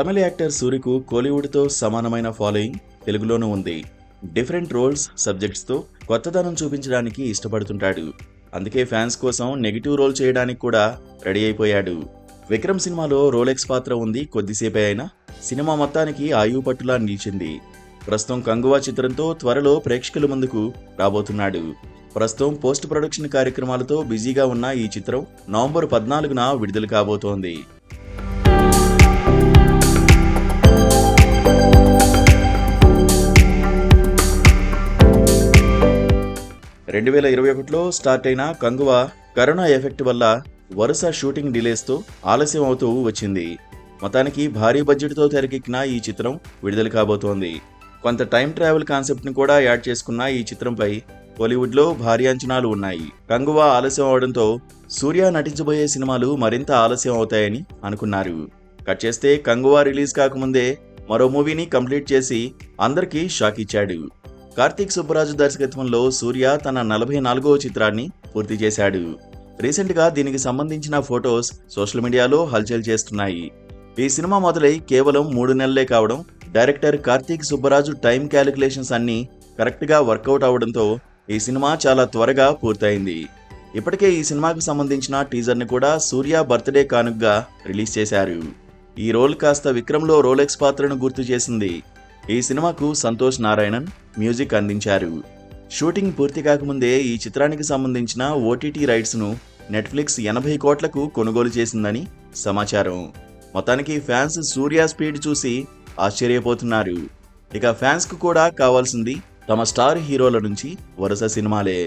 తమిళ actor సూర్యకు కోలీవుడ్తో సమానమైన following తెలుగులోనూ ఉంది. Different roles, సబ్జెక్ట్స్తో కొత్తదనం చూపించడానికి ఇష్టపడుతుంటాడు. అందుకే ఫ్యాన్స్ కోసం నెగిటివ్ రోల్ చేయడానికి కూడా రెడీ అయిపోయాడు. విక్రమ్ సినిమాలో రోలెక్స్ పాత్ర ఉంది కొద్దిసేపే అయినా సినిమా మొత్తానికి ఆయువు పట్టులా నిలిచింది. ప్రస్తుతం కంగువా చిత్రంతో త్వరలో ప్రేక్షకుల ముందుకు రాబోతున్నాడు. ప్రస్తుతం పోస్ట్ ప్రొడక్షన్ కార్యక్రమాలతో బిజీగా ఉన్న ఈ చిత్రం నవంబర్ 14న విడుదల కాబోతోంది. 2021లో స్టార్ట్ అయిన కంగువా కరోనా ఎఫెక్ట్ వల్ల వరుస షూటింగ్ డిలేస్తో ఆలస్యం అవుతూ వచ్చింది. మొత్తానికి భారీ బడ్జెట్తో తెరకెక్కిన ఈ చిత్రం విడుదల కాబోతోంది. కొంత టైం ట్రావెల్ కాన్సెప్ట్ని కూడా యాడ్ చేసుకున్న ఈ చిత్రంపై బాలీవుడ్లో భారీ అంచనాలు ఉన్నాయి. కంగువా ఆలస్యం అవడంతో సూర్య నటించబోయే సినిమాలు మరింత ఆలస్యం అవుతాయని అనుకున్నారు. కట్ చేస్తే కంగువా రిలీజ్ కాకముందే మరో మూవీని కంప్లీట్ చేసి అందరికీ షాక్ ఇచ్చాడు. కార్తీక్ సుబ్బరాజు దర్శకత్వంలో సూర్య తన 44వ చిత్రాన్ని పూర్తి చేశాడు. రీసెంట్గా దీనికి సంబంధించిన ఫొటోస్ సోషల్ మీడియాలో హల్చల్ చేస్తున్నాయి. ఈ సినిమా మొదలై కేవలం 3 నెలలే కావడం, director Karthik Subbaraju time calculations అన్నీ కరెక్ట్గా వర్కౌట్ అవడంతో ఈ సినిమా చాలా త్వరగా పూర్తయింది. ఇప్పటికే ఈ సినిమాకు సంబంధించిన టీజర్ని కూడా సూర్య బర్త్డే కానుకగా రిలీజ్ చేశారు. ఈ రోల్ కాస్త విక్రమ్లో రోలెక్స్ పాత్రను గుర్తు చేసింది. ఈ సినిమాకు సంతోష్ నారాయణన్ మ్యూజిక్ అందించారు. షూటింగ్ పూర్తి కాకముందే ఈ చిత్రానికి సంబంధించిన ఓటీటీ రైట్స్ను నెట్ఫ్లిక్స్ 80 కోట్లకు కొనుగోలు చేసిందని సమాచారం. మొత్తానికి ఫ్యాన్స్ సూర్య స్పీడ్ చూసి ఆశ్చర్యపోతున్నారు. ఇక ఫ్యాన్స్కు కూడా కావాల్సింది తమ స్టార్ హీరోల నుంచి వరుస సినిమాలే.